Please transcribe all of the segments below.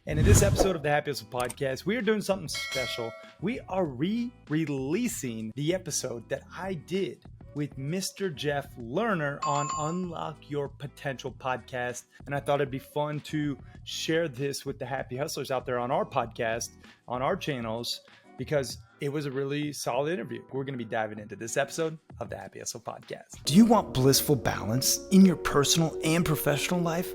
And in this episode of the Happy Hustle Podcast, we are doing something special. We are re-releasing the episode that I did with Mr. Jeff Lerner on Unlock Your Potential podcast. And I thought it'd be fun to share this with the happy hustlers out there on our podcast, on our channels, because it was a really solid interview. We're going to be diving into this episode of the Happy Hustle Podcast. Do you want blissful balance in your personal and professional life?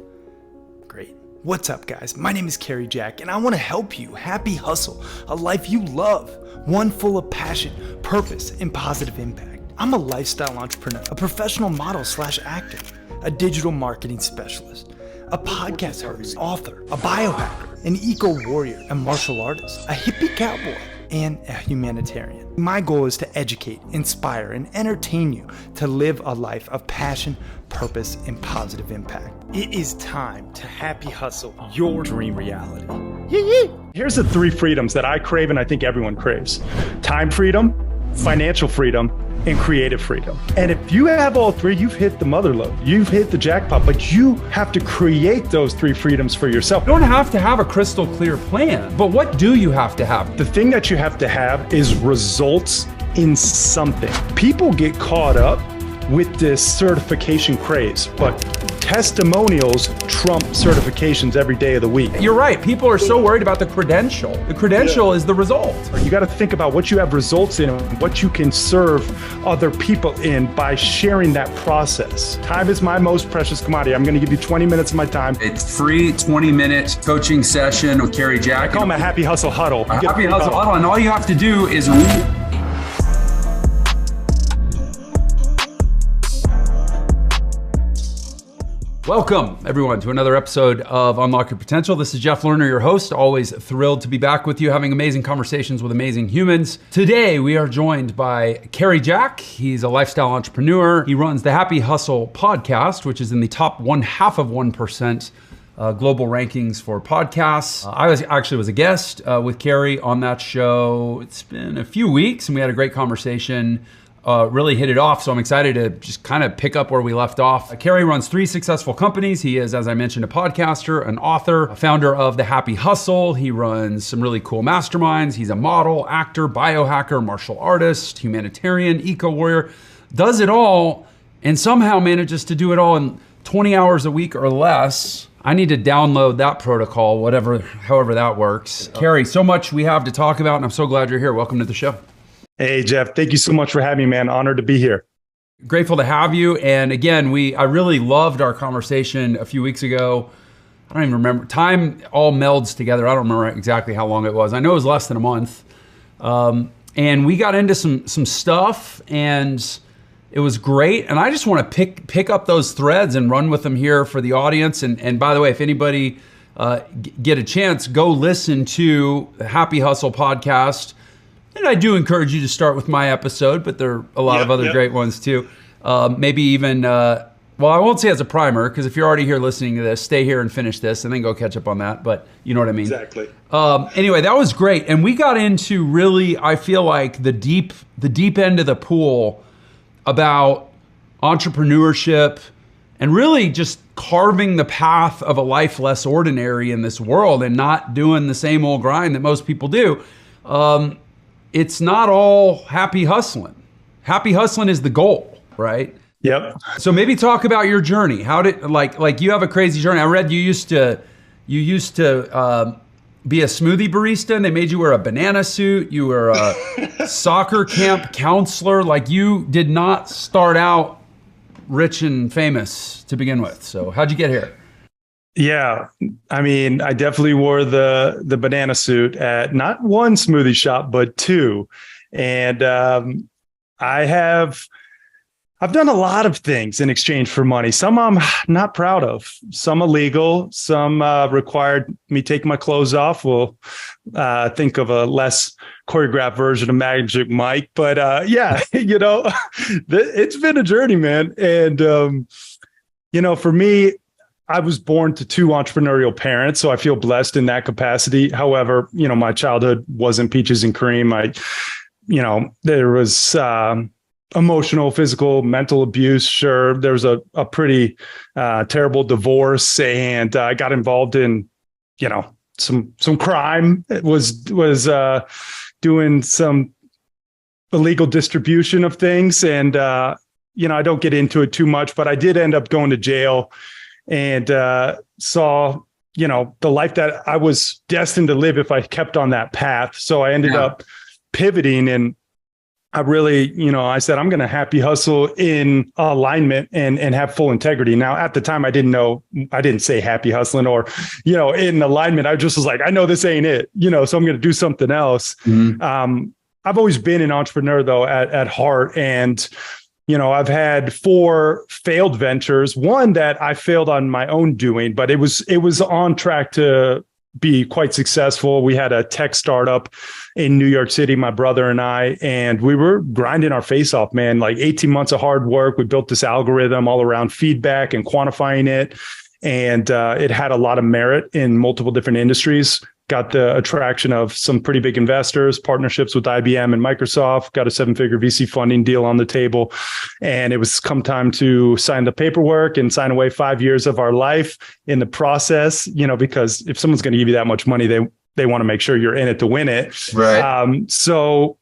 Great. What's up, guys? My name is Kerry Jack, and I want to help you happy hustle a life you love, one full of passion, purpose, and positive impact. I'm a lifestyle entrepreneur, a professional model / actor, a digital marketing specialist, a podcast host, author, a biohacker, an eco-warrior, a martial artist, a hippie cowboy, and a humanitarian. My goal is to educate, inspire, and entertain you to live a life of passion, purpose, and positive impact. It is time to happy hustle your dream reality. Here's the 3 freedoms that I crave and I think everyone craves. Time freedom, financial freedom, and creative freedom. And if you have all 3, you've hit the mother lode. You've hit the jackpot, but you have to create those 3 freedoms for yourself. You don't have to have a crystal clear plan, but what do you have to have? The thing that you have to have is results in something. People get caught up with this certification craze, but testimonials trump certifications every day of the week. You're right. People are so worried about the credential. The credential is the result. You got to think about what you have results in and what you can serve other people in by sharing that process. Time is my most precious commodity. I'm going to give you 20 minutes of my time. It's free 20-minute coaching session with Kerry Jack. I call them a happy hustle huddle. A happy hustle huddle, and all you have to do is Welcome, everyone, to another episode of Unlock Your Potential. This is Jeff Lerner, your host. Always thrilled to be back with you, having amazing conversations with amazing humans. Today, we are joined by Kerry Jack. He's a lifestyle entrepreneur. He runs the Happy Hustle podcast, which is in the top 0.5% global rankings for podcasts. I was a guest with Kerry on that show. It's been a few weeks, and we had a great conversation. Really hit it off. So I'm excited to just kind of pick up where we left off. Kerry runs 3 successful companies. He is, as I mentioned, a podcaster, an author, a founder of The Happy Hustle. He runs some really cool masterminds. He's a model, actor, biohacker, martial artist, humanitarian, eco-warrior, does it all, and somehow manages to do it all in 20 hours a week or less. I need to download that protocol, however that works. Kerry, so much we have to talk about, and I'm so glad you're here. Welcome to the show. Hey, Jeff, thank you so much for having me, man. Honored to be here. Grateful to have you. And again, I really loved our conversation a few weeks ago. I don't even remember. Time all melds together. I don't remember exactly how long it was. I know it was less than a month. And we got into some stuff, and it was great. And I just want to pick up those threads and run with them here for the audience. And by the way, if anybody get a chance, go listen to the Happy Hustle podcast. And I do encourage you to start with my episode, but there are a lot of other great ones too. Maybe even, well, I won't say as a primer, because if you're already here listening to this, stay here and finish this and then go catch up on that. But you know what I mean? Exactly. Anyway, that was great. And we got into really, I feel like the deep end of the pool about entrepreneurship and really just carving the path of a life less ordinary in this world and not doing the same old grind that most people do. It's not all happy hustling. Happy hustling is the goal, right? Yep. So maybe talk about your journey. How did like you have a crazy journey? I read you used to be a smoothie barista, and they made you wear a banana suit. You were a soccer camp counselor. Like, you did not start out rich and famous to begin with. So how'd you get here? Yeah, I mean, I definitely wore the banana suit at not one smoothie shop, but 2. And I've done a lot of things in exchange for money. Some I'm not proud of, some illegal, some required me take my clothes off. We'll think of a less choreographed version of Magic Mike. But yeah, it's been a journey, man. And, for me, I was born to 2 entrepreneurial parents, so I feel blessed in that capacity. However, my childhood wasn't peaches and cream. There was emotional, physical, mental abuse. Sure, there was a pretty terrible divorce, and I got involved in, some crime. It was doing some illegal distribution of things. And, I don't get into it too much, but I did end up going to jail and saw, the life that I was destined to live if I kept on that path. So I ended up pivoting, and I really, I said, I'm going to happy hustle in alignment and have full integrity. Now, at the time, I didn't say happy hustling or, in alignment. I just was like, I know this ain't it, so I'm going to do something else. Mm-hmm. I've always been an entrepreneur though, at heart. And, I've had 4 failed ventures, one that I failed on my own doing, but it was on track to be quite successful. We had a tech startup in New York City, my brother and I, and we were grinding our face off, man, like 18 months of hard work. We built this algorithm all around feedback and quantifying it. And it had a lot of merit in multiple different industries. Got the attraction of some pretty big investors, partnerships with IBM and Microsoft, got a 7-figure VC funding deal on the table. And it was come time to sign the paperwork and sign away 5 years of our life in the process, because if someone's going to give you that much money, they want to make sure you're in it to win it. Right. So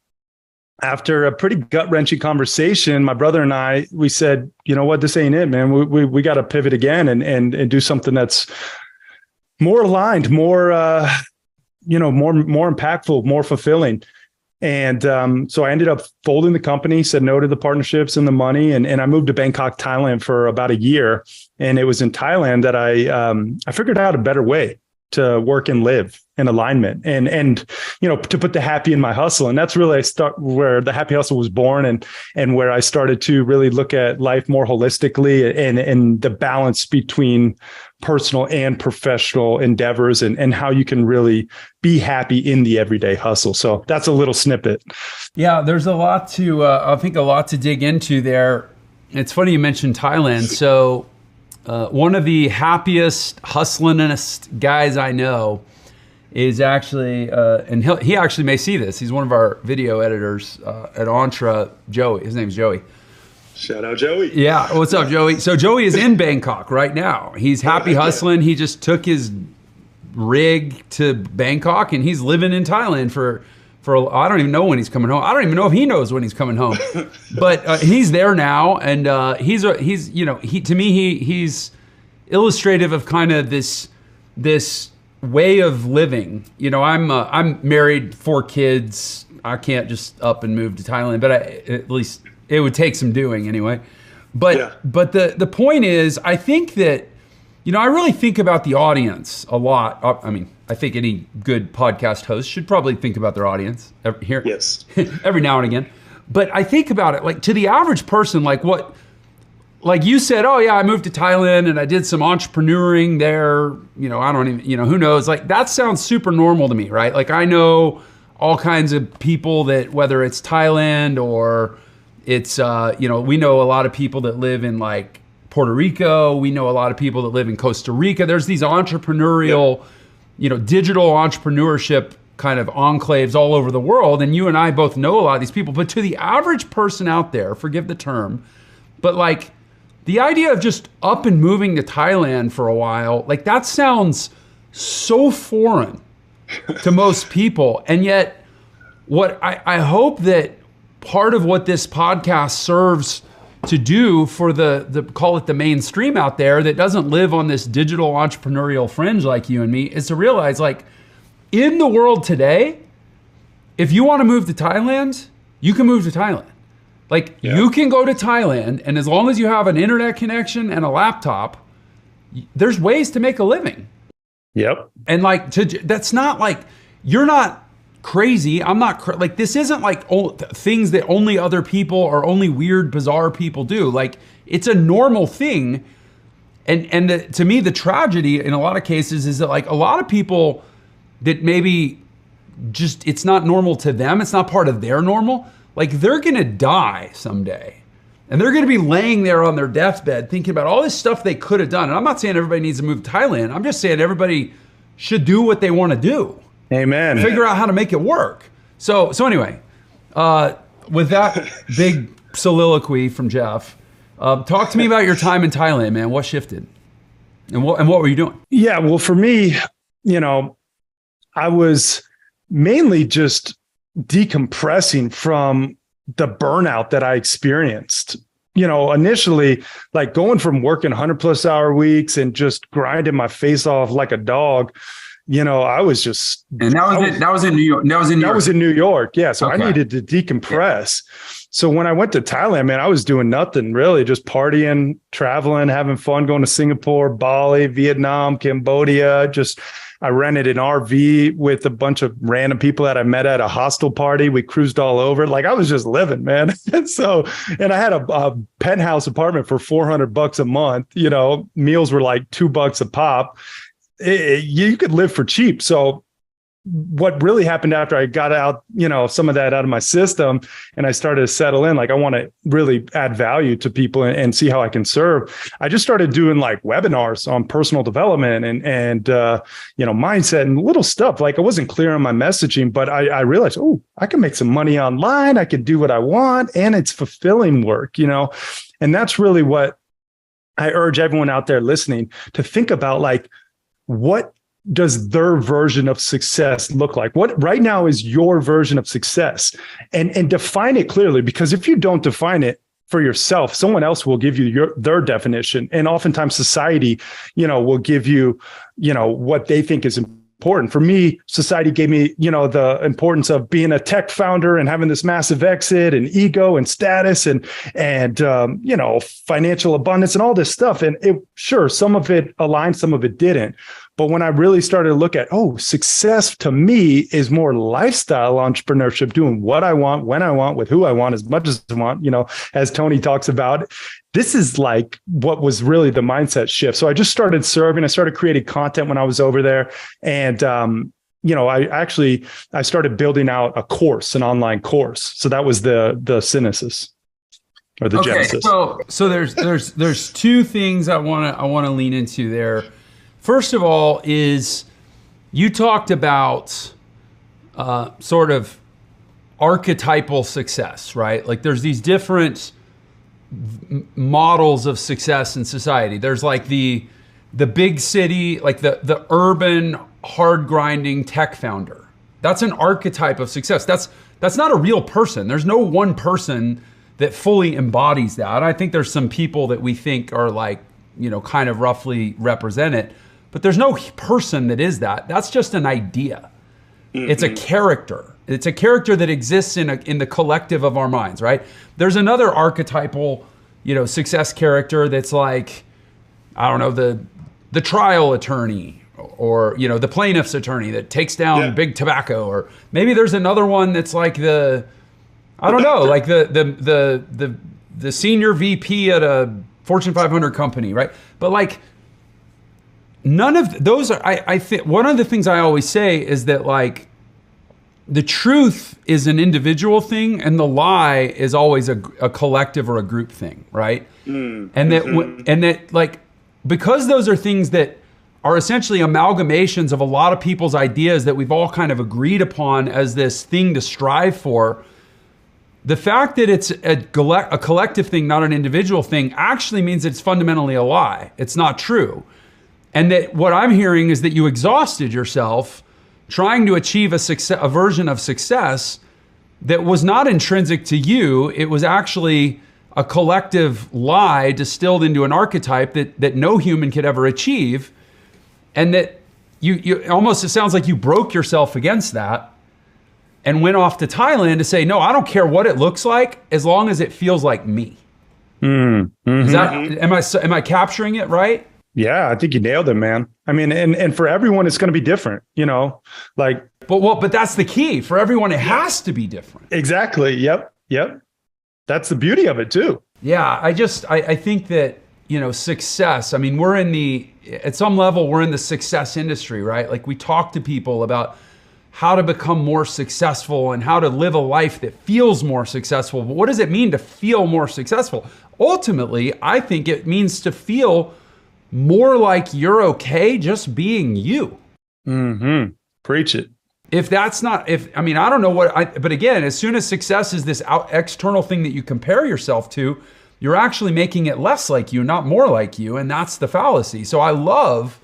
after a pretty gut-wrenching conversation, my brother and I, we said, you know what, this ain't it, man. We got to pivot again and do something that's more aligned, more impactful, more fulfilling. And so I ended up folding the company, said no to the partnerships and the money. And I moved to Bangkok, Thailand for about a year. And it was in Thailand that I figured out a better way to work and live in alignment and to put the happy in my hustle. And that's really where the happy hustle was born and where I started to really look at life more holistically and the balance between personal and professional endeavors and how you can really be happy in the everyday hustle. So that's a little snippet. Yeah, there's a lot to, I think a lot to dig into there. It's funny you mentioned Thailand. So one of the happiest, hustlingest guys I know is actually, and he actually may see this. He's one of our video editors at ENTRE, Joey. His name's Joey. Shout out, Joey. Yeah, what's up, Joey? So Joey is in Bangkok right now. He's happy hustling. He just took his rig to Bangkok and he's living in Thailand for I don't even know when he's coming home. I don't even know if he knows when he's coming home. But he's there now, and he's illustrative of kind of this way of living. I'm married, 4 kids. I can't just up and move to Thailand, but at least it would take some doing anyway. But the point is, I think that I really think about the audience a lot. I mean, I think any good podcast host should probably think about their audience every now and again. But I think about it like to the average person, like you said, oh yeah, I moved to Thailand and I did some entrepreneuring there. I don't even, who knows? Like that sounds super normal to me, right? Like I know all kinds of people that, whether it's Thailand or it's, we know a lot of people that live in like Puerto Rico. We know a lot of people that live in Costa Rica. There's these entrepreneurial, digital entrepreneurship kind of enclaves all over the world. And you and I both know a lot of these people, but to the average person out there, forgive the term, but like the idea of just up and moving to Thailand for a while, like that sounds so foreign to most people. And yet what I hope that part of what this podcast serves to do for the call it the mainstream out there that doesn't live on this digital entrepreneurial fringe like you and me is to realize, like, in the world today, if you want to move to Thailand, you can move to Thailand. Like you can go to Thailand, and as long as you have an internet connection and a laptop, there's ways to make a living. Yep. And like that's not like you're not crazy. I'm not like this isn't like things that only other people or only weird, bizarre people do. Like it's a normal thing. And to me, the tragedy in a lot of cases is that like a lot of people that maybe just it's not normal to them. It's not part of their normal. Like they're gonna die someday, and they're gonna be laying there on their deathbed thinking about all this stuff they could have done. And I'm not saying everybody needs to move to Thailand. I'm just saying everybody should do what they want to do. Amen. Figure out how to make it work. So anyway, with that big soliloquy from Jeff, talk to me about your time in Thailand, man. What shifted, and what were you doing? Yeah, well, for me, I was mainly just decompressing from the burnout that I experienced. Initially, like going from working 100+ hour weeks and just grinding my face off like a dog, I was just. And that was in New York. That was in New York. Yeah. So Okay. I needed to decompress. So when I went to Thailand, man, I was doing nothing really, just partying, traveling, having fun, going to Singapore, Bali, Vietnam, Cambodia. I rented an RV with a bunch of random people that I met at a hostel party. We cruised all over. Like I was just living, man. And I had a penthouse apartment for $400 a month. Meals were like $2 a pop. You could live for cheap. So what really happened after I got out, some of that out of my system and I started to settle in, like I want to really add value to people and see how I can serve. I just started doing like webinars on personal development and mindset and little stuff. Like I wasn't clear on my messaging, but I realized, I can make some money online. I can do what I want and it's fulfilling work, and that's really what I urge everyone out there listening to think about. Like, what does their version of success look like? What right now is your version of success? And define it clearly, because if you don't define it for yourself, someone else will give you their definition. And oftentimes society, will give you, what they think is important. For me, society gave me, the importance of being a tech founder and having this massive exit and ego and status and financial abundance and all this stuff. And sure, some of it aligned, some of it didn't. But when I really started to look at, success to me is more lifestyle entrepreneurship, doing what I want, when I want, with who I want, as much as I want, as Tony talks about. This is like what was really the mindset shift. So I just started serving. I started creating content when I was over there. And, I started building out a course, an online course. So that was the genesis. Genesis. So there's two things I want to lean into there. First of all, is you talked about sort of archetypal success, right? Like there's these different models of success in society. There's like the big city, like the urban, hard grinding tech founder. That's an archetype of success. That's not a real person. There's no one person that fully embodies that. I think there's some people that we think are like, kind of roughly represent it. But there's no person that is that. That's just an idea. Mm-hmm. It's a character. It's a character that exists in the collective of our minds, right? There's another archetypal, success character that's like, I don't know, the trial attorney or, the plaintiff's attorney that takes down big tobacco. Or maybe there's another one that's like the senior VP at a Fortune 500 company, right? But like, none of those are, I think one of the things I always say is that like the truth is an individual thing and the lie is always a collective or a group thing, right? And that like, because those are things that are essentially amalgamations of a lot of people's ideas that we've all kind of agreed upon as this thing to strive for, the fact that it's a collective thing, not an individual thing, actually means it's fundamentally a lie. It's not true. And that what I'm hearing is that you exhausted yourself trying to achieve a version of success that was not intrinsic to you. It was actually a collective lie distilled into an archetype that no human could ever achieve. And that you almost, it sounds like you broke yourself against that and went off to Thailand to say, no, I don't care what it looks like as long as it feels like me. Mm-hmm. Is that, am I capturing it right? Yeah, I think you nailed it, man. I mean, and for everyone, it's going to be different, like. But that's the key. For everyone, it has to be different. Exactly. Yep. That's the beauty of it too. Yeah, I think that, success, I mean, at some level, we're in the success industry, right? Like we talk to people about how to become more successful and how to live a life that feels more successful. But what does it mean to feel more successful? Ultimately, I think it means to feel more like you're okay just being you. Mm-hmm. Preach it. I don't know but again, as soon as success is this external thing that you compare yourself to, you're actually making it less like you, not more like you. And that's the fallacy. So I love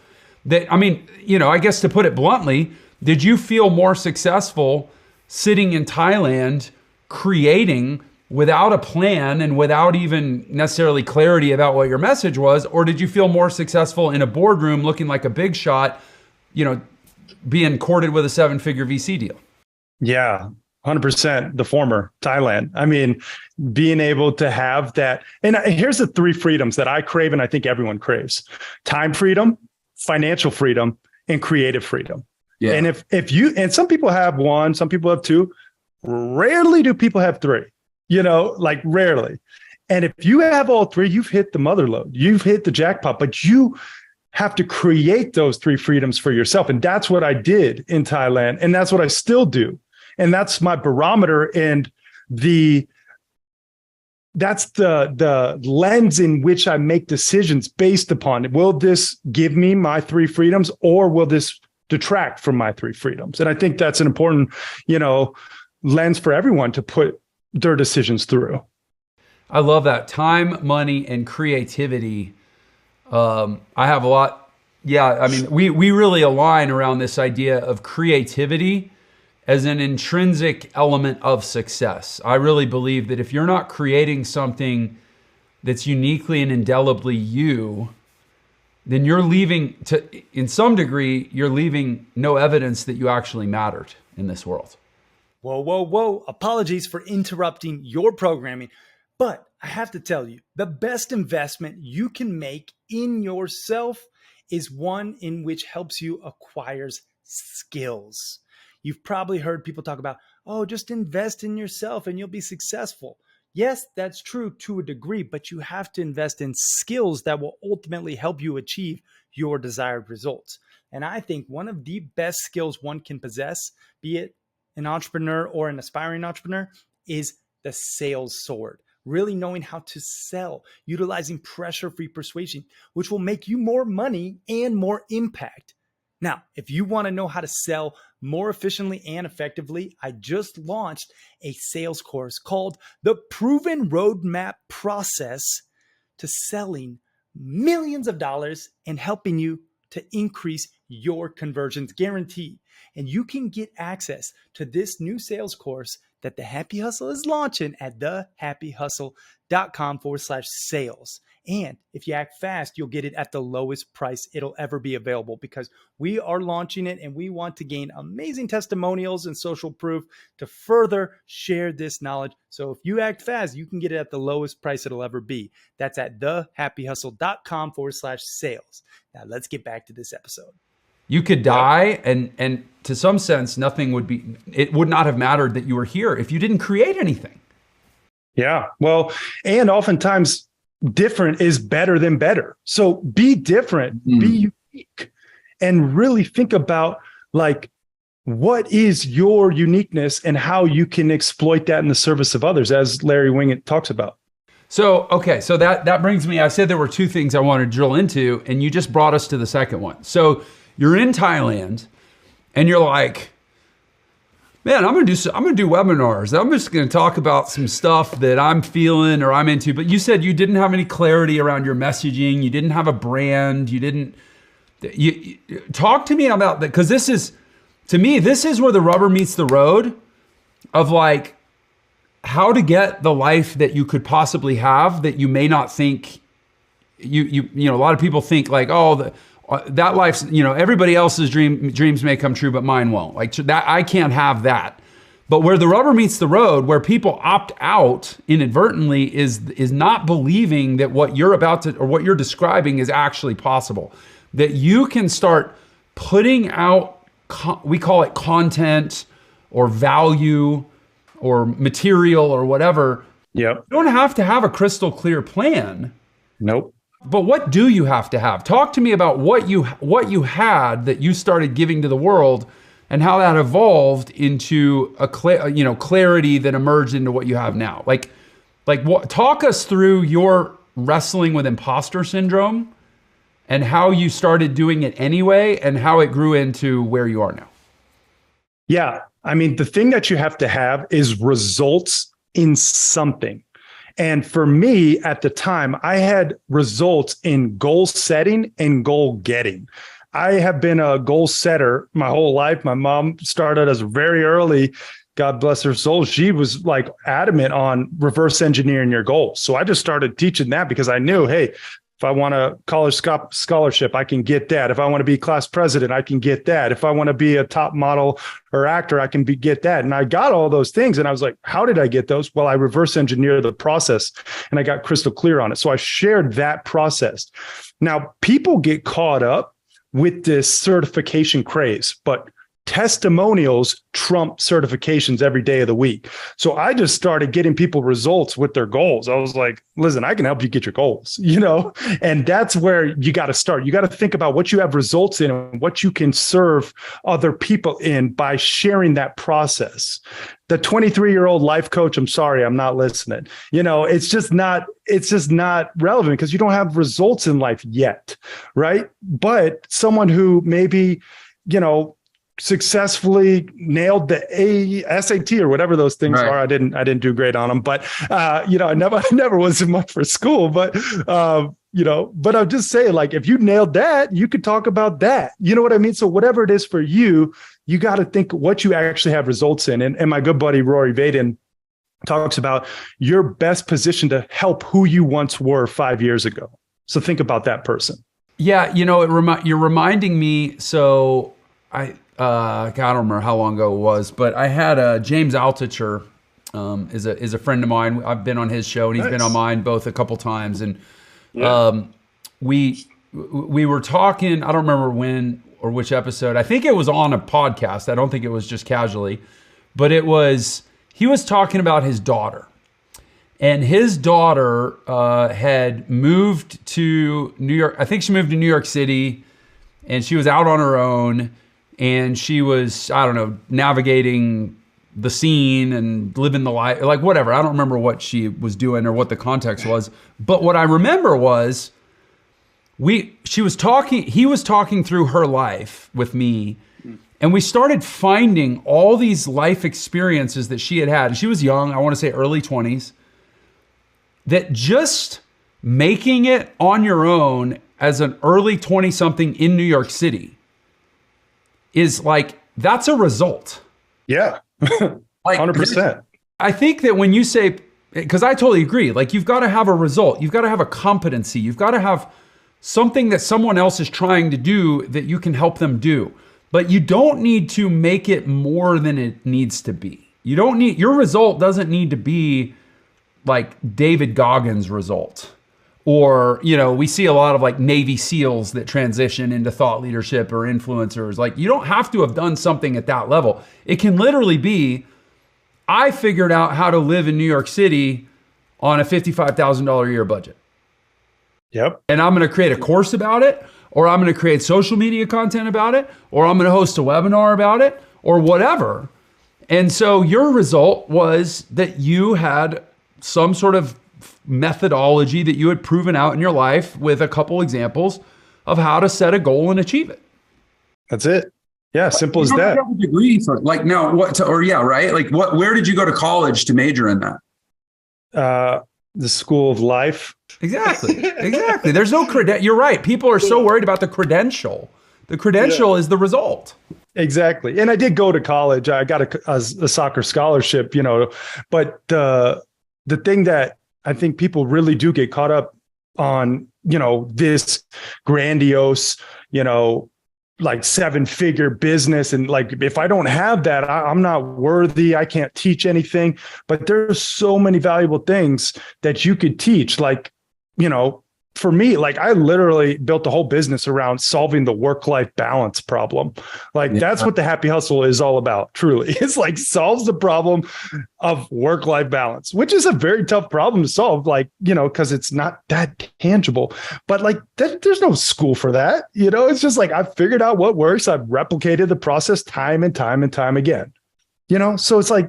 that. I mean, I guess to put it bluntly, Did you feel more successful sitting in Thailand creating without a plan and without even necessarily clarity about what your message was? Or did you feel more successful in a boardroom looking like a big shot, being courted with a 7-figure VC deal? Yeah, 100% the former, Thailand. I mean, being able to have that. And here's the 3 freedoms that I crave, and I think everyone craves: time freedom, financial freedom, and creative freedom. Yeah. And if you, and some people have 1, some people have 2, rarely do people have 3, like rarely. And if you have all 3, you've hit the mother lode, you've hit the jackpot, but you have to create those 3 freedoms for yourself. And that's what I did in Thailand. And that's what I still do. And that's my barometer, and that's the lens in which I make decisions based upon it. Will this give me my 3 freedoms, or will this detract from my 3 freedoms? And I think that's an important, lens for everyone to put their decisions through. I love that. Time, money, and creativity. I have a lot. Yeah. I mean, we really align around this idea of creativity as an intrinsic element of success. I really believe that if you're not creating something that's uniquely and indelibly you, then you're leaving, in some degree, you're leaving no evidence that you actually mattered in this world. Whoa. Apologies for interrupting your programming, but I have to tell you, the best investment you can make in yourself is one in which helps you acquire skills. You've probably heard people talk about, just invest in yourself and you'll be successful. Yes, that's true to a degree, but you have to invest in skills that will ultimately help you achieve your desired results. And I think one of the best skills one can possess, be it an entrepreneur or an aspiring entrepreneur, is the sales sword. Really knowing how to sell, utilizing pressure-free persuasion, which will make you more money and more impact. Now, if you want to know how to sell more efficiently and effectively, I just launched a sales course called The Proven Roadmap Process to Selling Millions of Dollars and helping you to increase your conversions, guaranteed. And you can get access to this new sales course that The Happy Hustle is launching at thehappyhustle.com/sales. And if you act fast, you'll get it at the lowest price it'll ever be available, because we are launching it and we want to gain amazing testimonials and social proof to further share this knowledge. So if you act fast, you can get it at the lowest price it'll ever be. That's at thehappyhustle.com/sales. Now let's get back to this episode. You could die, and to some sense, it would not have mattered that you were here if you didn't create anything. Yeah. Well, and oftentimes different is better than better. So be different, be unique, and really think about what is your uniqueness and how you can exploit that in the service of others, as Larry Wingate talks about. So that brings me, I said there were 2 things I wanted to drill into, and you just brought us to the second one. So you're in Thailand and you're like, man, I'm gonna do webinars. I'm just gonna talk about some stuff that I'm feeling or I'm into. But you said you didn't have any clarity around your messaging. You didn't have a brand. You talk to me about that, because this is where the rubber meets the road of how to get the life that you could possibly have that you may not think a lot of people think that life's, everybody else's dreams may come true, but mine won't. That, I can't have that. But where the rubber meets the road, where people opt out inadvertently, is not believing that what you're about to, or what you're describing, is actually possible. That you can start putting out, we call it content or value or material or whatever. Yep. You don't have to have a crystal clear plan. Nope. But what do you have to have? Talk to me about what you had that you started giving to the world, and how that evolved into a clarity that emerged into what you have now. Talk us through your wrestling with imposter syndrome and how you started doing it anyway, and how it grew into where you are now. Yeah. I mean, the thing that you have to have is results in something. And for me at the time, I had results in goal setting and goal getting. I have been a goal setter my whole life. My mom started us very early. God bless her soul. She was like adamant on reverse engineering your goals. So I just started teaching that because I knew, hey, if I want a college scholarship, I can get that. If I want to be class president, I can get that. If I want to be a top model or actor, I can get that. And I got all those things. And I was like, how did I get those? Well, I reverse engineered the process and I got crystal clear on it. So I shared that process. Now, people get caught up with this certification craze, but testimonials trump certifications every day of the week. So I just started getting people results with their goals. I was like, listen, I can help you get your goals, and that's where you got to start. You got to think about what you have results in and what you can serve other people in by sharing that process. The 23-year-old life coach, I'm sorry, I'm not listening. It's just not relevant because you don't have results in life yet, right? But someone who maybe, successfully nailed the SAT or whatever those things are. I didn't do great on them, but I never was much for school, but but I'm just saying, like, if you nailed that, you could talk about that. You know what I mean? So whatever it is for you, you got to think what you actually have results in. And my good buddy, Rory Vaden, talks about your best position to help who you once were 5 years ago. So think about that person. Yeah. You're reminding me. So I don't remember how long ago it was, but I had James Altucher is a friend of mine. I've been on his show and he's been on mine both a couple times. And we were talking, I don't remember when or which episode. I think it was on a podcast. I don't think it was just casually, but he was talking about his daughter. And his daughter had moved to New York. I think she moved to New York City and she was out on her own. And she was, I don't know, navigating the scene and living the life, like whatever. I don't remember what she was doing or what the context was. But what I remember was he was talking through her life with me. And we started finding all these life experiences that she had had. She was young, I want to say early 20s, that just making it on your own as an early 20-something in New York City is like, that's a result. Yeah. Like 100%. I think that when you say, because I totally agree, like you've got to have a result, you've got to have a competency, you've got to have something that someone else is trying to do that you can help them do. But you don't need to make it more than it needs to be. Your result doesn't need to be like David Goggins' result. Or, we see a lot of like Navy SEALs that transition into thought leadership or influencers. Like, you don't have to have done something at that level. It can literally be, I figured out how to live in New York City on a $55,000 a year budget. Yep. And I'm going to create a course about it, or I'm going to create social media content about it, or I'm going to host a webinar about it, or whatever. And so your result was that you had some sort of methodology that you had proven out in your life with a couple examples of how to set a goal and achieve it. That's it. Yeah, simple as that. Have a degree for right? Like where did you go to college to major in that? The School of Life. Exactly. There's no credential. You're right. People are so worried about the credential. The credential is the result. Exactly. And I did go to college. I got a soccer scholarship, but the thing that I think people really do get caught up on, this grandiose, like 7-figure business. And like, if I don't have that, I'm not worthy. I can't teach anything. But there's so many valuable things that you could teach. Like, for me, like I literally built the whole business around solving the work-life balance problem. Like that's what the Happy Hustle is all about. Truly. It's like solves the problem of work-life balance, which is a very tough problem to solve, like, because it's not that tangible, but like there's no school for that. It's just like, I've figured out what works. I've replicated the process time and time and time again, so it's like,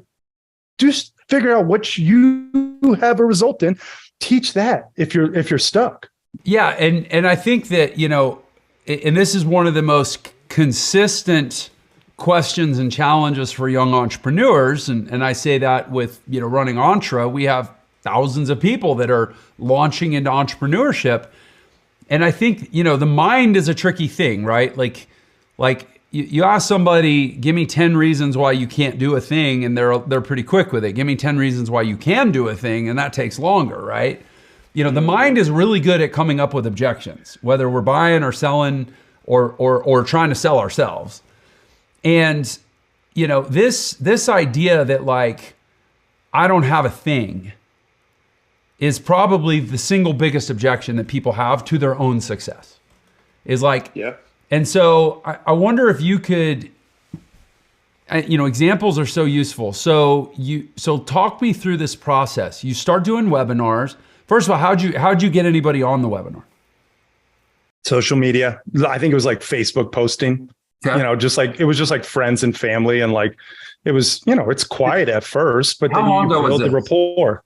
just figure out what you have a result in, teach that if you're stuck. Yeah. And I think that, and this is one of the most consistent questions and challenges for young entrepreneurs. And I say that with, running ENTRE, we have thousands of people that are launching into entrepreneurship. And I think, the mind is a tricky thing, right? Like you ask somebody, give me 10 reasons why you can't do a thing, and they're pretty quick with it. Give me 10 reasons why you can do a thing, and that takes longer, right? The mind is really good at coming up with objections, whether we're buying or selling or trying to sell ourselves. And, this idea that like, I don't have a thing is probably the single biggest objection that people have to their own success. Is like, yeah. And so I wonder if you could, examples are so useful. So talk me through this process. You start doing webinars. First of all, how'd you get anybody on the webinar? Social media. I think it was like Facebook posting. Okay. It was just like friends and family, and like it was, it's quiet at first, but then you build the rapport.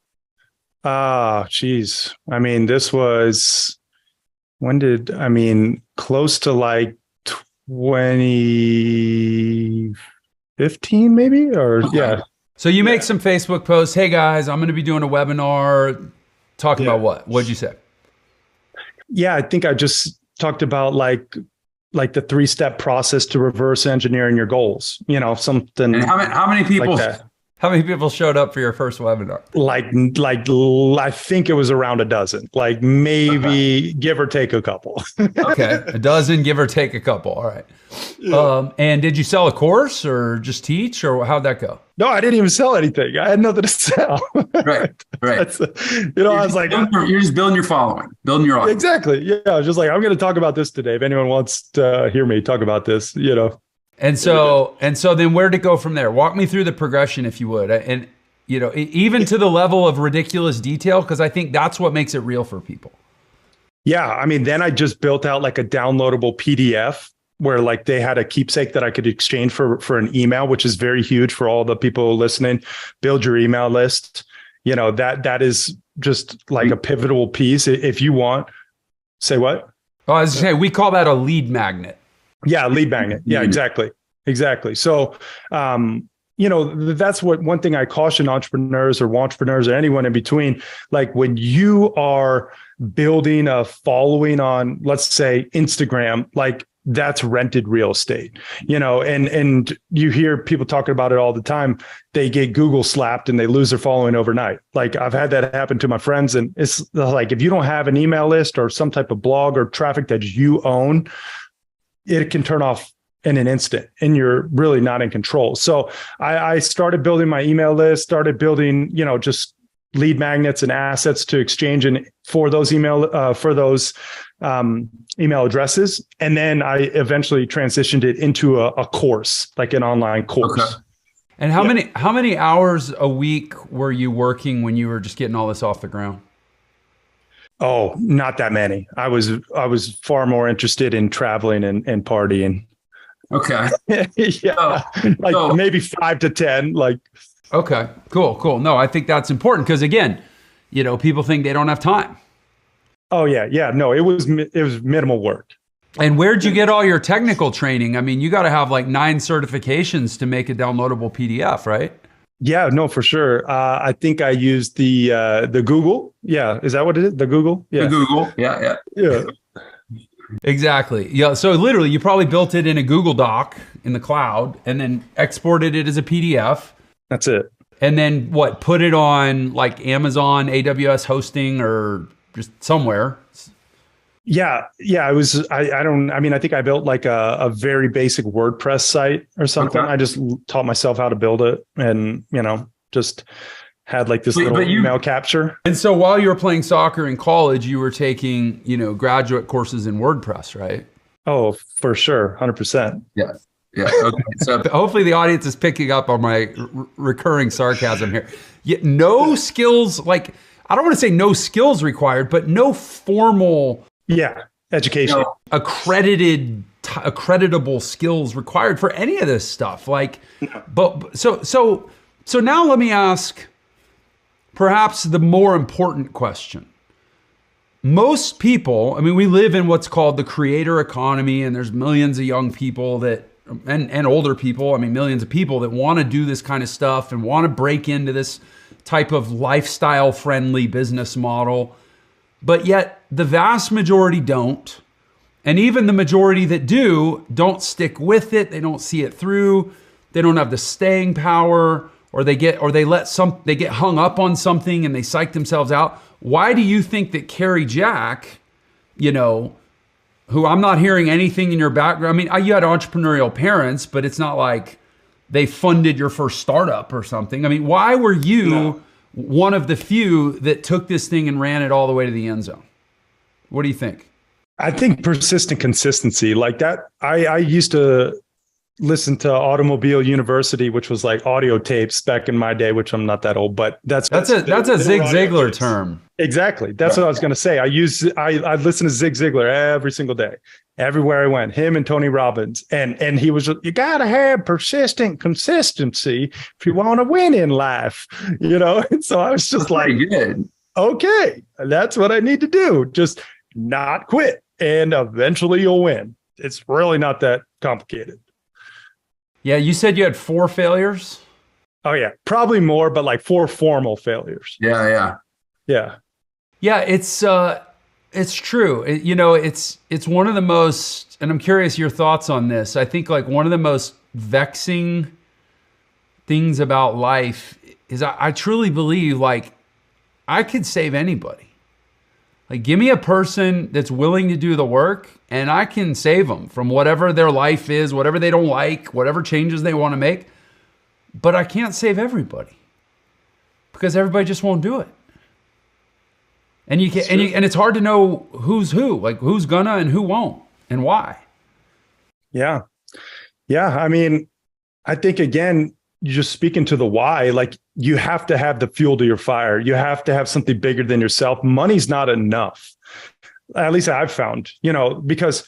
Geez. I mean, this was, close to like 2015 maybe, or yeah. So you make some Facebook posts. Hey guys, I'm going to be doing a webinar. Talking about what? What'd you say? Yeah, I think I just talked about like the 3-step process to reverse engineering your goals, something. And how many people? Like that. How many people showed up for your first webinar? Like I think it was around a dozen, like maybe give or take a couple. Okay. A dozen, give or take a couple. All right. Yeah. And did you sell a course or just teach, or how'd that go? No, I didn't even sell anything. I had nothing to sell. Right. I was like, you're just building your following, building your audience. Exactly. Yeah. I was just like, I'm going to talk about this today. If anyone wants to hear me talk about this, And so then where'd it go from there? Walk me through the progression, if you would. And, even to the level of ridiculous detail, because I think that's what makes it real for people. Yeah. Then I just built out like a downloadable PDF where like they had a keepsake that I could exchange for an email, which is very huge for all the people listening. Build your email list. That is just like a pivotal piece. If you want, say what? Oh, I was saying, we call that a lead magnet. Yeah, lead magnet. Yeah, exactly. So, that's one thing I caution entrepreneurs or anyone in between. Like when you are building a following on, let's say, Instagram, like that's rented real estate, and you hear people talking about it all the time. They get Google slapped and they lose their following overnight. Like I've had that happen to my friends, and it's like, if you don't have an email list or some type of blog or traffic that you own, it can turn off in an instant and you're really not in control. So I started building my email list, started building, just lead magnets and assets to exchange for those email addresses. And then I eventually transitioned it into a course, like an online course. Okay. And how many hours a week were you working when you were just getting all this off the ground? Oh, not that many. I was far more interested in traveling and partying. Okay. Yeah. Maybe 5 to 10. Like. Okay, cool. No, I think that's important because again, people think they don't have time. Oh yeah. Yeah. No, it was minimal work. And where'd you get all your technical training? You got to have like 9 certifications to make a downloadable PDF, right? Yeah, no, for sure. I think I used the Google. Yeah. Is that what it is? The Google? Yeah. The Google. Yeah. Exactly. Yeah. So literally you probably built it in a Google Doc in the cloud and then exported it as a PDF. That's it. And then what? Put it on like Amazon, AWS hosting, or just somewhere. Yeah. It was, I think I built like a very basic WordPress site or something. Okay. I just taught myself how to build it and, just had like this little email capture. And so while you were playing soccer in college, you were taking, graduate courses in WordPress, right? Oh, for sure. 100%. Yeah. Okay. So hopefully the audience is picking up on my recurring sarcasm here. Yet no skills, like, I don't want to say no skills required, but no formal education, accreditable skills required for any of this stuff. Like, but so now let me ask perhaps the more important question. Most people, we live in what's called the creator economy, and there's millions of young people that, and older people, millions of people that want to do this kind of stuff and want to break into this type of lifestyle friendly business model. but yet the vast majority don't. And even the majority that do don't stick with it. They don't see it through. They don't have the staying power, or they get hung up on something and they psych themselves out. Why do you think that Carrie Jack, who I'm not hearing anything in your background? I mean, you had entrepreneurial parents, but it's not like they funded your first startup or something. I mean, why were you one of the few that took this thing and ran it all the way to the end zone? What do you think? I think persistent consistency like that. I used to listen to Automobile University, which was like audio tapes back in my day, which I'm not that old, but that's a Zig Ziglar term. Exactly. That's what I was going to say. I listen to Zig Ziglar every single day, everywhere I went, him and Tony Robbins. And he was, you got to have persistent consistency if you want to win in life, And so I was just okay, that's what I need to do. Just not quit. And eventually you'll win. It's really not that complicated. Yeah. You said you had 4 failures. Oh yeah. Probably more, but like 4 formal failures. Yeah. Yeah. It's true. It's one of the most, and I'm curious your thoughts on this. I think like one of the most vexing things about life is I truly believe like I could save anybody. Like, give me a person that's willing to do the work and I can save them from whatever their life is, whatever they don't like, whatever changes they want to make. But I can't save everybody because everybody just won't do it. And and it's hard to know who's who, like who's gonna and who won't and why. Yeah. I mean, I think again, you're just speaking to the why, like you have to have the fuel to your fire. You have to have something bigger than yourself. Money's not enough. At least I've found, because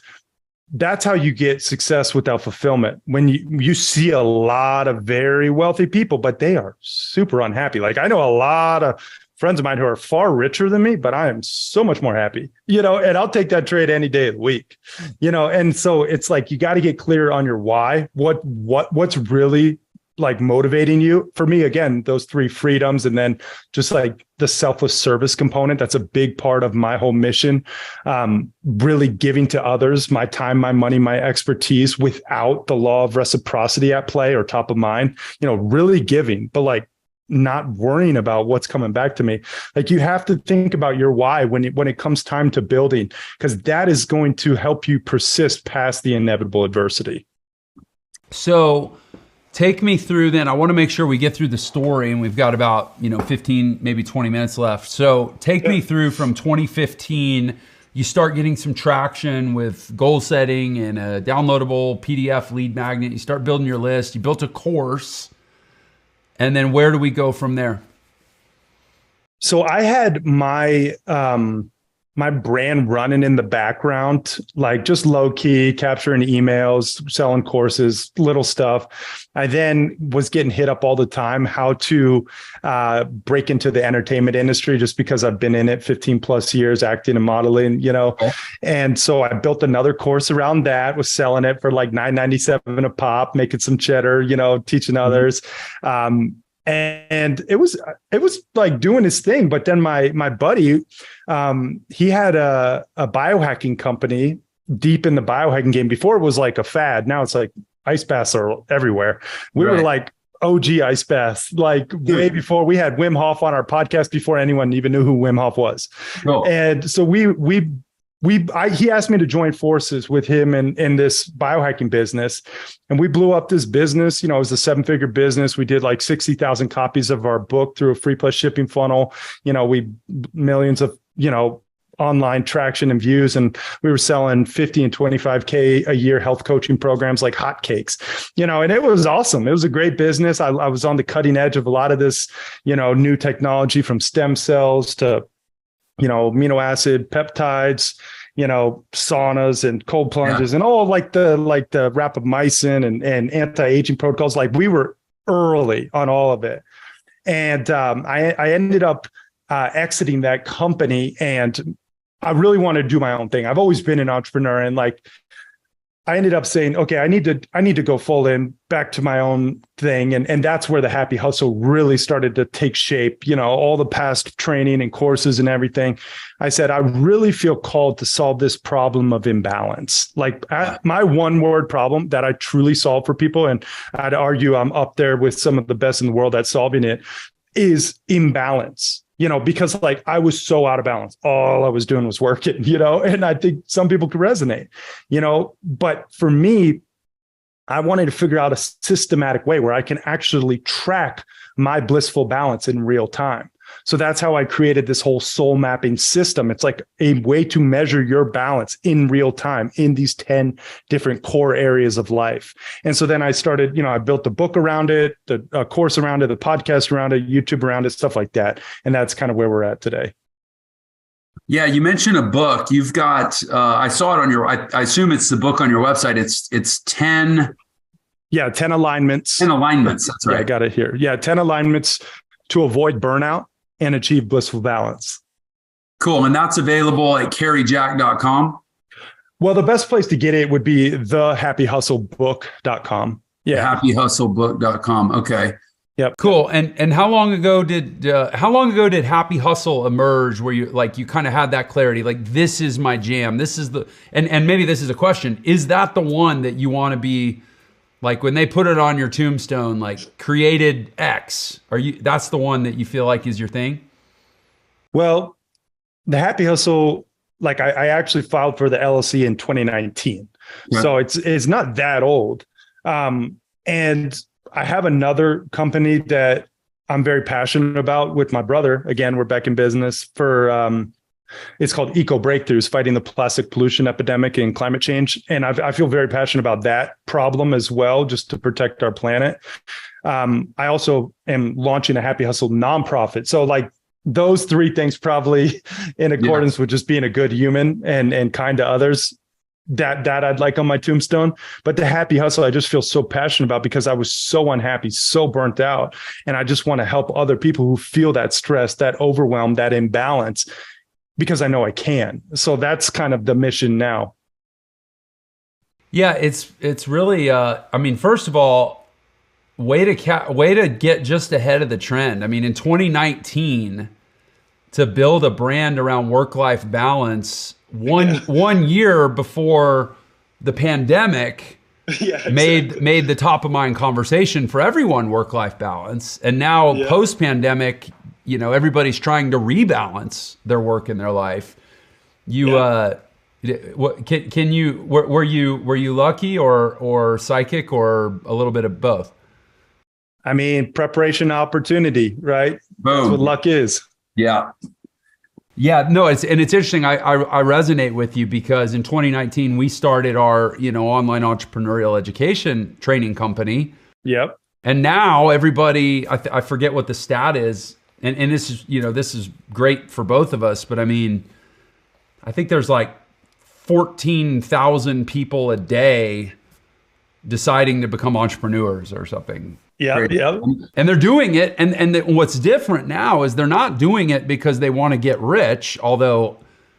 that's how you get success without fulfillment. When you see a lot of very wealthy people, but they are super unhappy. Like I know a lot of friends of mine who are far richer than me, but I am so much more happy, and I'll take that trade any day of the week, and so it's like, you got to get clear on your why, what's really like motivating you. For me, again, those 3 freedoms, and then just like the selfless service component. That's a big part of my whole mission. Really giving to others, my time, my money, my expertise without the law of reciprocity at play or top of mind, really giving, but like not worrying about what's coming back to me. Like you have to think about your why when it comes time to building, because that is going to help you persist past the inevitable adversity. So take me through then. I want to make sure we get through the story, and we've got about 15, maybe 20 minutes left. So take me through from 2015. You start getting some traction with goal setting and a downloadable PDF lead magnet. You start building your list. You built a course. And then where do we go from there? So I had my my brand running in the background, like just low key, capturing emails, selling courses, little stuff. I then was getting hit up all the time how to break into the entertainment industry, just because I've been in it 15 plus years, acting and modeling, Okay. And so I built another course around that, was selling it for like $9.97 a pop, making some cheddar, teaching others. And it was like doing his thing. But then my buddy, he had a biohacking company deep in the biohacking game. Before it was like a fad. Now it's like ice baths are everywhere. We were like OG ice baths, like way before. We had Wim Hof on our podcast before anyone even knew who Wim Hof was. And so he asked me to join forces with him in this biohacking business. And we blew up this business. It was a 7-figure business. We did like 60,000 copies of our book through a free plus shipping funnel. We millions of, online traction and views. And we were selling 50 and 25K a year health coaching programs like hotcakes, and it was awesome. It was a great business. I was on the cutting edge of a lot of this, new technology, from stem cells to amino acid peptides, saunas and cold plunges and all like the rapamycin and anti-aging protocols. Like we were early on all of it. And I ended up exiting that company, and I really wanted to do my own thing. I've always been an entrepreneur, and like I ended up saying, okay, I need to go full in back to my own thing. And that's where the happy hustle really started to take shape. All the past training and courses and everything. I said, I really feel called to solve this problem of imbalance. Like my one word problem that I truly solve for people. And I'd argue I'm up there with some of the best in the world at solving it is imbalance. Because like I was so out of balance. All I was doing was working, and I think some people could resonate, but for me, I wanted to figure out a systematic way where I can actually track my blissful balance in real time. So that's how I created this whole soul mapping system. It's like a way to measure your balance in real time in these 10 different core areas of life. And so then I started, I built a book around it, a course around it, the podcast around it, YouTube around it, stuff like that. And that's kind of where we're at today. Yeah, you mentioned a book. You've got, I saw it on I assume it's the book on your website. It's 10. Yeah, 10 alignments. 10 alignments, that's right. Yeah, I got it here. Yeah, 10 alignments to avoid burnout and achieve blissful balance. Cool. And that's available at carryjack.com. Well, the best place to get it would be thehappyhustlebook.com. Yeah. Happyhustlebook.com. Okay. Yep. Cool. And how long ago did Happy Hustle emerge where you kind of had that clarity? Like, this is my jam. This is and maybe this is a question. Is that the one that you want to be, like, when they put it on your tombstone, like, created X, that's the one that you feel like is your thing? Well, the Happy Hustle, like I actually filed for the LLC in 2019. Yeah. So it's not that old. And I have another company that I'm very passionate about with my brother. Again, we're back in business for, it's called Eco Breakthroughs, fighting the plastic pollution epidemic and climate change. And I feel very passionate about that problem as well, just to protect our planet. I also am launching a Happy Hustle nonprofit. So like those three things probably in accordance with just being a good human and kind to others, that I'd like on my tombstone. But the Happy Hustle, I just feel so passionate about because I was so unhappy, so burnt out. And I just want to help other people who feel that stress, that overwhelm, that imbalance, because I know I can. So that's kind of the mission now. Yeah, it's really, first of all, way to get just ahead of the trend. I mean, in 2019, to build a brand around work-life balance, one year before the pandemic, made the top of mind conversation for everyone, work-life balance. And now post-pandemic, everybody's trying to rebalance their work and their life. Were you lucky or psychic or a little bit of both? I mean, preparation, opportunity, right? Boom. That's what luck is. Yeah. Yeah, no, it's interesting. I resonate with you because in 2019 we started our online entrepreneurial education training company. Yep. And now everybody, I forget what the stat is, and this is great for both of us. But I mean, I think there's like 14,000 people a day deciding to become entrepreneurs or something. Yeah, yeah. And they're doing it. And what's different now is they're not doing it because they want to get rich, although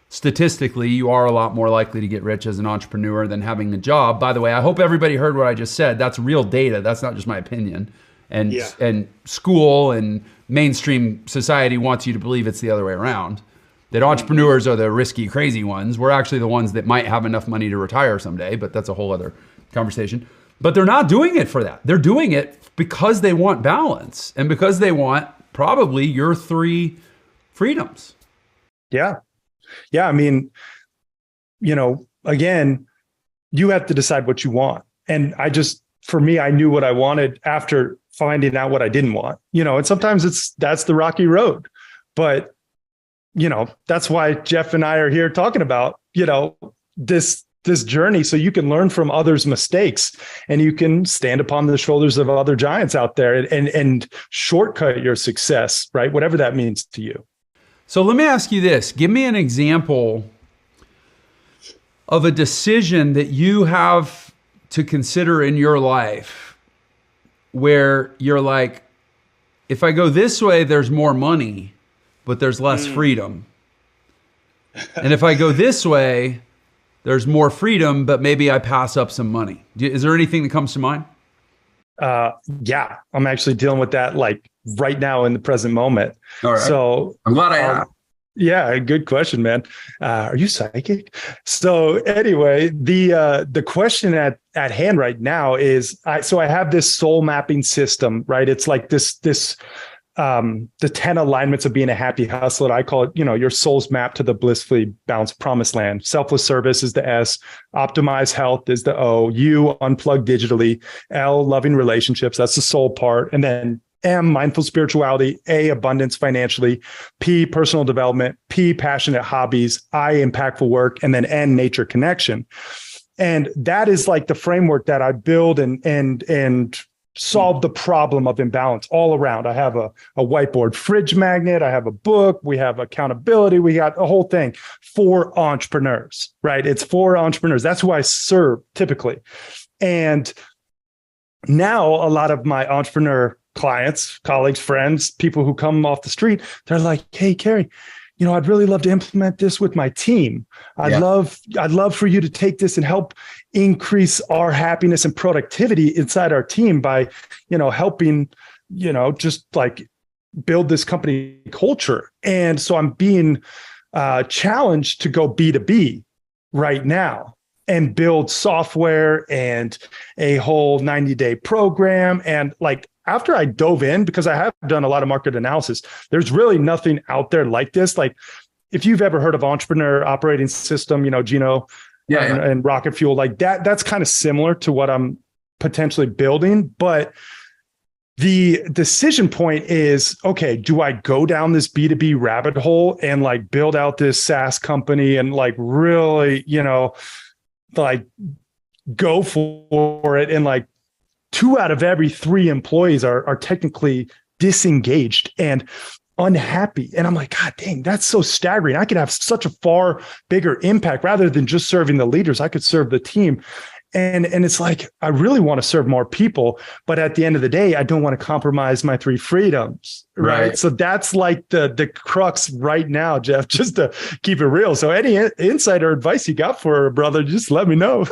statistically you are a lot more likely to get rich as an entrepreneur than having a job. By the way, I hope everybody heard what I just said. That's real data. That's not just my opinion. And school and mainstream society wants you to believe it's the other way around. That entrepreneurs are the risky, crazy ones. We're actually the ones that might have enough money to retire someday, but that's a whole other conversation. But they're not doing it for that. They're doing it because they want balance and because they want probably your 3 freedoms. Yeah. Yeah. I mean, again, you have to decide what you want. And for me, I knew what I wanted after finding out what I didn't want, and sometimes that's the rocky road, but that's why Jeff and I are here talking about, this journey, so you can learn from others' mistakes and you can stand upon the shoulders of other giants out there and shortcut your success, right? Whatever that means to you. So let me ask you this. Give me an example of a decision that you have to consider in your life where you're like, if I go this way, there's more money, but there's less freedom. And if I go this way, there's more freedom, but maybe I pass up some money. Is there anything that comes to mind? Yeah, I'm actually dealing with that like right now in the present moment. All right. So I'm glad I asked. Yeah, good question, man. Are you psychic? So anyway, the question at hand right now is, I have this soul mapping system, right? It's like this the 10 alignments of being a happy hustler. I call it, your soul's map to the blissfully balanced promised land. Selfless service is the S, optimize health is the O, U, unplug digitally, L, loving relationships, that's the soul part. And then M, mindful spirituality, A, abundance financially, P, personal development, P, passionate hobbies, I, impactful work, and then N, nature connection. And that is like the framework that I build and solve the problem of imbalance all around. I have a whiteboard fridge magnet. I have a book. We have accountability. We got a whole thing for entrepreneurs, right? It's for entrepreneurs. That's who I serve typically. And now a lot of my entrepreneur clients, colleagues, friends, people who come off the street, they're like, hey, Carey, I'd really love to implement this with my team. I'd love for you to take this and help increase our happiness and productivity inside our team by, helping, just like build this company culture. And so I'm being challenged to go B2B right now and build software and a whole 90-day program. And like, after I dove in, because I have done a lot of market analysis, there's really nothing out there like this. Like if you've ever heard of Entrepreneur Operating System, Gino and Rocket Fuel, like that's kind of similar to what I'm potentially building. But the decision point is, okay, do I go down this B2B rabbit hole and like build out this SaaS company and like really, like go for it and like 2 out of every 3 employees are technically disengaged and unhappy. And I'm like, God dang, that's so staggering. I could have such a far bigger impact rather than just serving the leaders. I could serve the team. And it's like, I really want to serve more people, but at the end of the day, I don't want to compromise my 3 freedoms. Right. So that's like the crux right now, Jeff, just to keep it real. So any insight or advice you got for a brother, just let me know.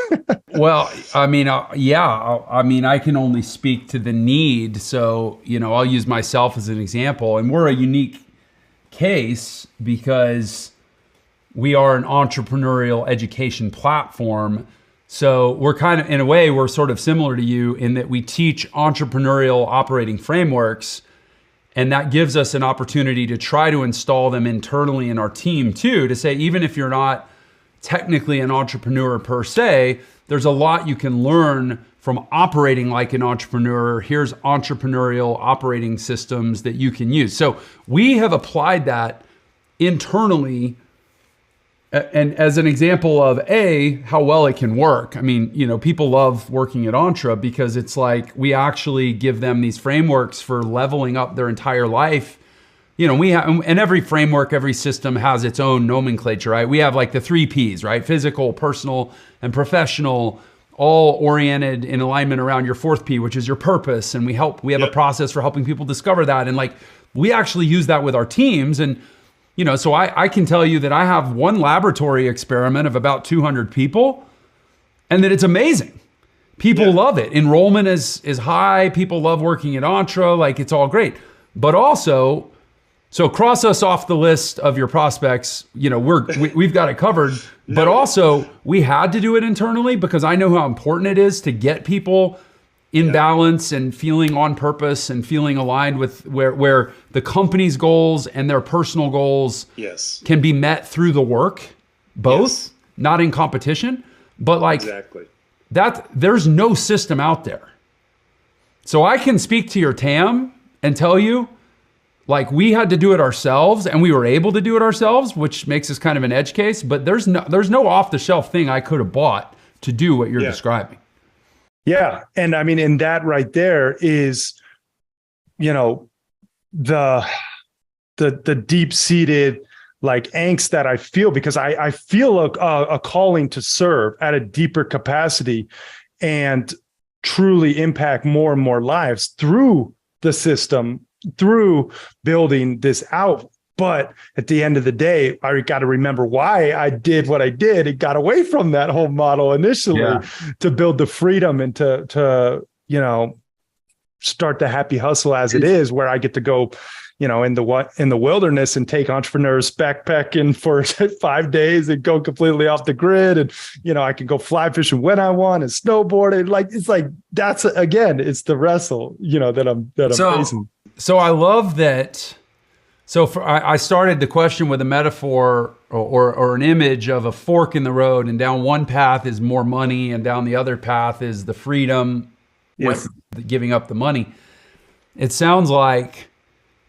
Well, I mean, I can only speak to the need. So, I'll use myself as an example, and we're a unique case because we are an entrepreneurial education platform. So we're kind of, in a way, we're sort of similar to you in that we teach entrepreneurial operating frameworks, and that gives us an opportunity to try to install them internally in our team too, to say, even if you're not technically an entrepreneur per se, there's a lot you can learn from operating like an entrepreneur. Here's entrepreneurial operating systems that you can use. So we have applied that internally. And as an example of how well it can work. I mean, people love working at Entre because it's like we actually give them these frameworks for leveling up their entire life. We have, and every framework, every system has its own nomenclature, right? We have like the 3 Ps, right? Physical, personal, and professional, all oriented in alignment around your 4th P, which is your purpose. And we have a process for helping people discover that. And like, we actually use that with our teams. And so I can tell you that I have one laboratory experiment of about 200 people, and that it's amazing. People love it. Enrollment is high. People love working at Entre. Like, it's all great. But also, so cross us off the list of your prospects. We've got it covered. But also, we had to do it internally because I know how important it is to get people in balance and feeling on purpose and feeling aligned with where the company's goals and their personal goals can be met through the work, both, not in competition, but like that there's no system out there. So I can speak to your TAM and tell you, like, we had to do it ourselves and we were able to do it ourselves, which makes us kind of an edge case, but there's no off the shelf thing I could have bought to do what you're describing. Yeah. And I mean, and that right there is, the deep-seated like angst that I feel because I feel a calling to serve at a deeper capacity and truly impact more and more lives through the system, through building this out But at the end of the day, I got to remember why I did what I did. It got away from that whole model initially to build the freedom and to start the happy hustle as it is, where I get to go, in the wilderness and take entrepreneurs backpacking for 5 days and go completely off the grid. And, I can go fly fishing when I want and snowboarding. It's the wrestle, that I'm facing. So I love that. So I started the question with a metaphor or an image of a fork in the road, and down one path is more money and down the other path is the freedom with giving up the money. It sounds like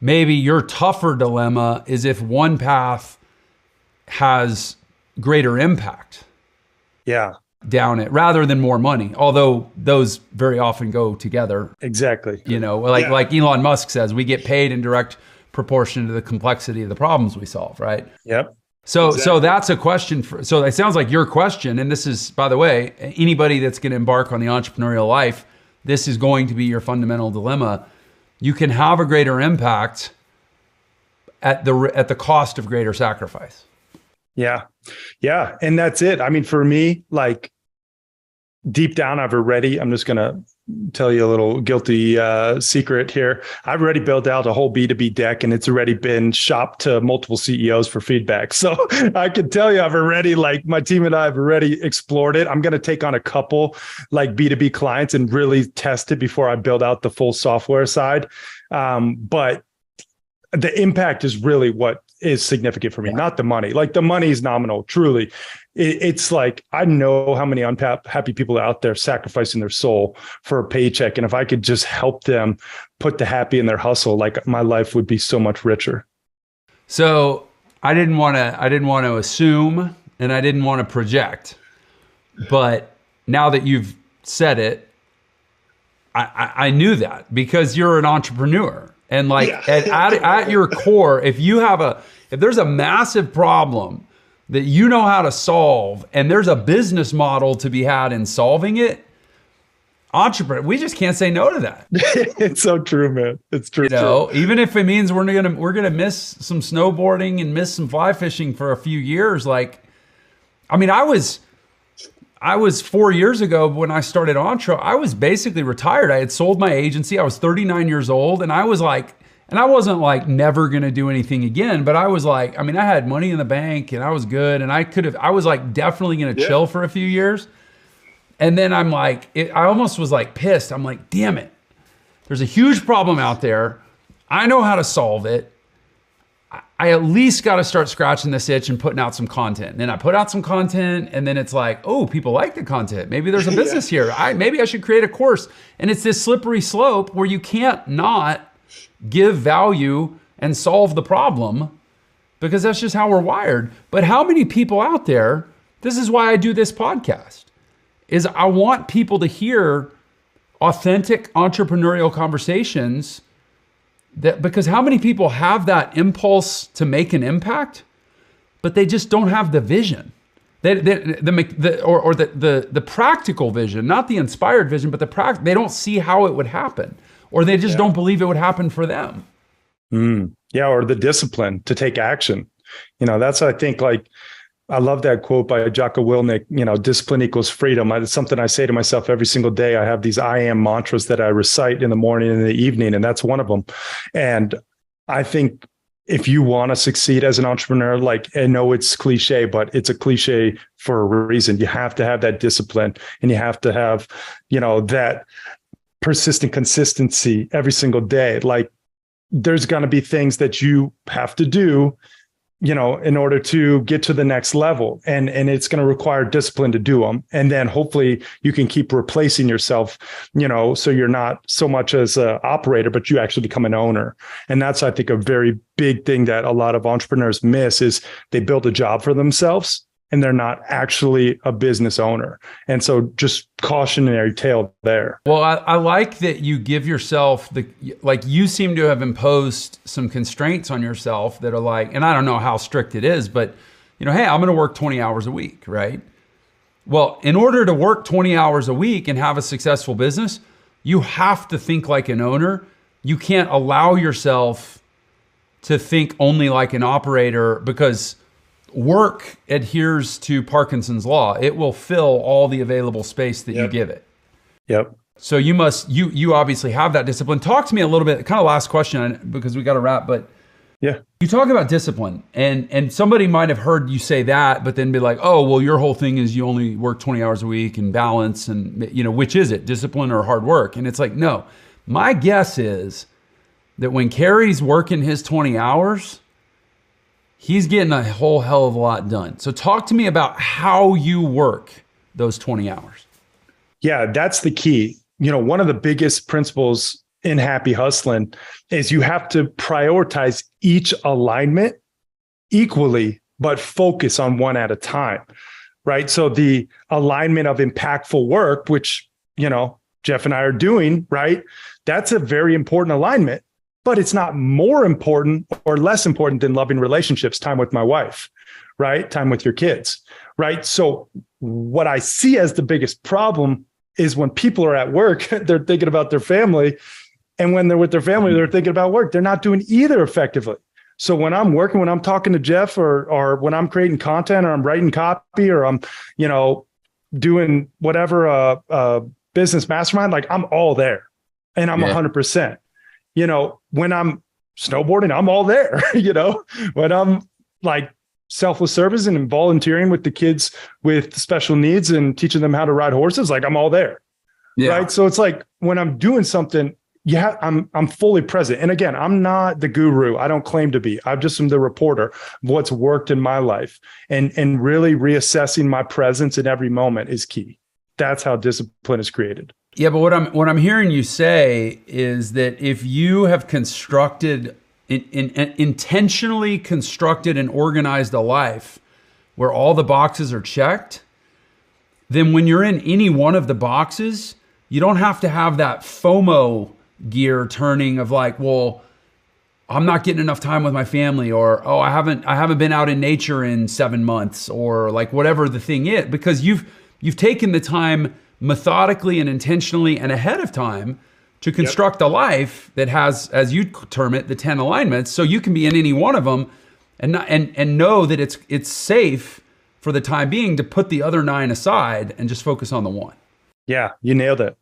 maybe your tougher dilemma is if one path has greater impact down it rather than more money, although those very often go together. Exactly. Like Elon Musk says, we get paid in direct proportion to the complexity of the problems we solve, right? Yep. So that's a question so it sounds like your question, and this is, by the way, anybody that's going to embark on the entrepreneurial life, this is going to be your fundamental dilemma. You can have a greater impact at the cost of greater sacrifice. Yeah. And that's it. I mean, for me, like deep down, I'm just going to tell you a little guilty secret here. I've already built out a whole B2B deck, and it's already been shopped to multiple CEOs for feedback. So I can tell you, my team and I have already explored it. I'm going to take on a couple like B2B clients and really test it before I build out the full software side. But the impact is really what is significant for me, not the money. Like the money is nominal, truly. It's like, I know how many unhappy people are out there sacrificing their soul for a paycheck. And if I could just help them put the happy in their hustle, like my life would be so much richer. So I didn't want to assume, and I didn't want to project, but now that you've said it, I knew that because you're an entrepreneur. And at your core, if there's a massive problem that you know how to solve, and there's a business model to be had in solving it, entrepreneur, we just can't say no to that. It's so true, man. It's true. Even if it means we're gonna miss some snowboarding and miss some fly fishing for a few years. I was 4 years ago when I started Entre, I was basically retired. I had sold my agency. I was 39 years old, and I wasn't like never going to do anything again, but I was like, I had money in the bank and I was good, and I was like definitely going to chill for a few years. And then I'm like, I almost was like pissed. I'm like, damn it. There's a huge problem out there. I know how to solve it. I at least got to start scratching this itch and putting out some content. And then I put out some content, and then it's like, oh, people like the content. Maybe there's a business here. Maybe I should create a course. And it's this slippery slope where you can't not give value and solve the problem, because that's just how we're wired. But how many people out there, this is why I do this podcast, is I want people to hear authentic entrepreneurial conversations. Because how many people have that impulse to make an impact, but they just don't have the vision, the practical vision, not the inspired vision, but they don't see how it would happen, or they just don't believe it would happen for them. Or the discipline to take action. That's, I think, like, I love that quote by Jocko Willink, discipline equals freedom. It's something I say to myself every single day. I have these I am mantras that I recite in the morning and in the evening, and that's one of them. And I think if you want to succeed as an entrepreneur, I know it's cliche, but it's a cliche for a reason. You have to have that discipline, and you have to have, that persistent consistency every single day. Like, there's going to be things that you have to do, in order to get to the next level. And it's going to require discipline to do them. And then hopefully you can keep replacing yourself, so you're not so much as an operator, but you actually become an owner. And that's, I think, a very big thing that a lot of entrepreneurs miss is they build a job for themselves and they're not actually a business owner. And so just cautionary tale there. Well, I like that you give yourself you seem to have imposed some constraints on yourself that are like, and I don't know how strict it is, but hey, I'm going to work 20 hours a week, right? Well, in order to work 20 hours a week and have a successful business, you have to think like an owner. You can't allow yourself to think only like an operator, because work adheres to Parkinson's law. It will fill all the available space that you give it. Yep. So you obviously have that discipline. Talk to me a little bit, kind of last question, because we got to wrap, but yeah, you talk about discipline, and somebody might have heard you say that, but then be like, oh, well, your whole thing is you only work 20 hours a week and balance, and which is it, discipline or hard work? And it's like, no, my guess is that when Carey's working his 20 hours, he's getting a whole hell of a lot done. So talk to me about how you work those 20 hours. Yeah, that's the key. One of the biggest principles in Happy Hustling is you have to prioritize each alignment equally, but focus on one at a time, right? So the alignment of impactful work, which, Jeff and I are doing, right? That's a very important alignment, but it's not more important or less important than loving relationships, time with my wife, right? Time with your kids, right? So what I see as the biggest problem is when people are at work, they're thinking about their family. And when they're with their family, they're thinking about work. They're not doing either effectively. So when I'm working, when I'm talking to Jeff, or when I'm creating content, or I'm writing copy, or I'm, doing whatever business mastermind, like I'm all there, and I'm 100%. When I'm snowboarding, I'm all there. When I'm like selfless service and volunteering with the kids with special needs and teaching them how to ride horses, like I'm all there. Yeah. Right. So it's like when I'm doing something, I'm fully present. And again, I'm not the guru. I don't claim to be. I'm just the reporter of what's worked in my life, and really reassessing my presence in every moment is key. That's how discipline is created. Yeah, but what I'm hearing you say is that if you have intentionally constructed and organized a life where all the boxes are checked, then when you're in any one of the boxes, you don't have to have that FOMO gear turning of like, well, I'm not getting enough time with my family, or, oh, I haven't been out in nature in 7 months, or like whatever the thing is, because you've taken the time methodically and intentionally and ahead of time to construct a life that has, as you term it, the 10 alignments, so you can be in any one of them and know that it's safe for the time being to put the other 9 aside and just focus on the one. Yeah, you nailed it.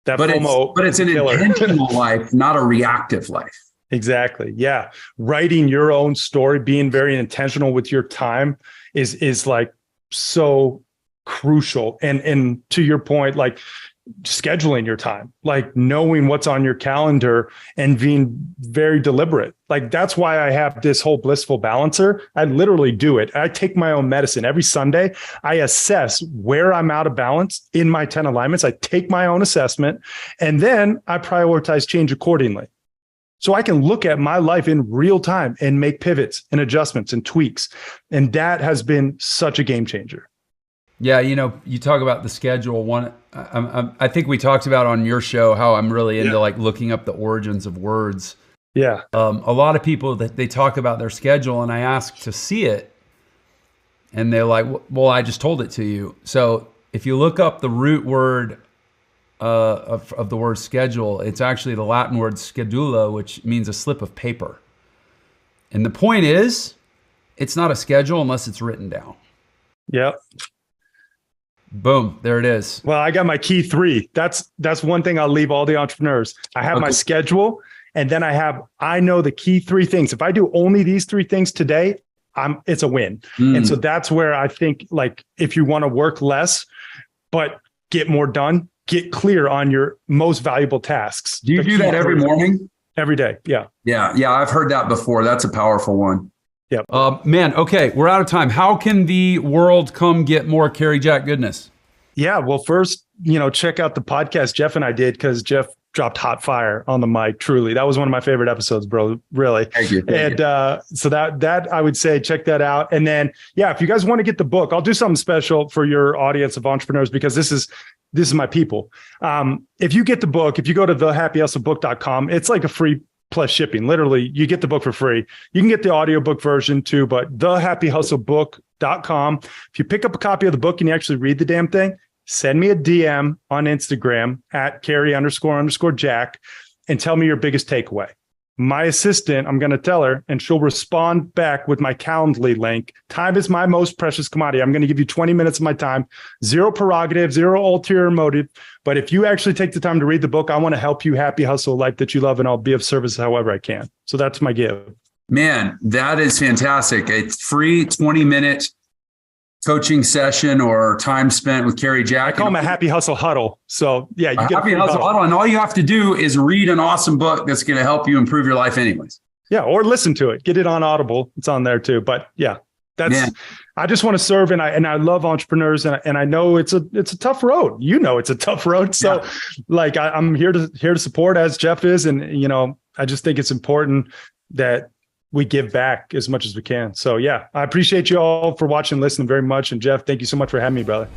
But it's an intentional life, not a reactive life. Exactly. Yeah. Writing your own story, being very intentional with your time is like so crucial. And to your point, like scheduling your time, like knowing what's on your calendar and being very deliberate. Like that's why I have this whole blissful balancer. I literally do it. I take my own medicine every Sunday. I assess where I'm out of balance in my 10 alignments. I take my own assessment, and then I prioritize change accordingly. So I can look at my life in real time and make pivots and adjustments and tweaks. And that has been such a game changer. Yeah, you talk about the schedule. I think we talked about on your show how I'm really into like looking up the origins of words. Yeah. A lot of people that they talk about their schedule, and I ask to see it, and they're like, "Well, I just told it to you." So if you look up the root word of the word schedule, it's actually the Latin word schedula, which means a slip of paper. And the point is, it's not a schedule unless it's written down. Yep. Boom, there it is. Well, I got my key 3. That's one thing I'll leave all the entrepreneurs. I have my schedule, and then I know the key 3 things. If I do only these 3 things today, it's a win. And so that's where I think, like, if you want to work less, but get more done, get clear on your most valuable tasks. Do you do that every morning? Every day. Yeah. Yeah. I've heard that before. That's a powerful one. Yep. Man, okay, we're out of time. How can the world come get more Carey Jack goodness? Yeah, well, first, check out the podcast Jeff and I did, because Jeff dropped hot fire on the mic. Truly, that was one of my favorite episodes, bro. Really. Thank you. So that I would say check that out. And then, if you guys want to get the book, I'll do something special for your audience of entrepreneurs, because this is my people. If you get the book, if you go to thehappyhustlebook.com, it's like a free plus shipping. Literally, you get the book for free. You can get the audiobook version too, but thehappyhustlebook.com. If you pick up a copy of the book and you actually read the damn thing, send me a DM on Instagram at Carey __Jack and tell me your biggest takeaway. my assistant, I'm going to tell her, and she'll respond back with my Calendly link. Time is my most precious commodity. I'm going to give you 20 minutes of my time, zero prerogative, zero ulterior motive. But if you actually take the time to read the book, I want to help you happy hustle a life that you love, and I'll be of service however I can. So that's my give. Man, that is fantastic. A free 20-minute coaching session or time spent with Carrie Jack. I call them a happy hustle huddle. So yeah, you get a happy hustle huddle. And all you have to do is read an awesome book that's going to help you improve your life anyways. Yeah. Or listen to it. Get it on Audible. It's on there too. But yeah, I just want to serve. And I love entrepreneurs, and I know it's a tough road. It's a tough road. So I'm here to support, as Jeff is. And, I just think it's important that we give back as much as we can. So yeah, I appreciate you all for watching and listening very much. And Jeff, thank you so much for having me, brother.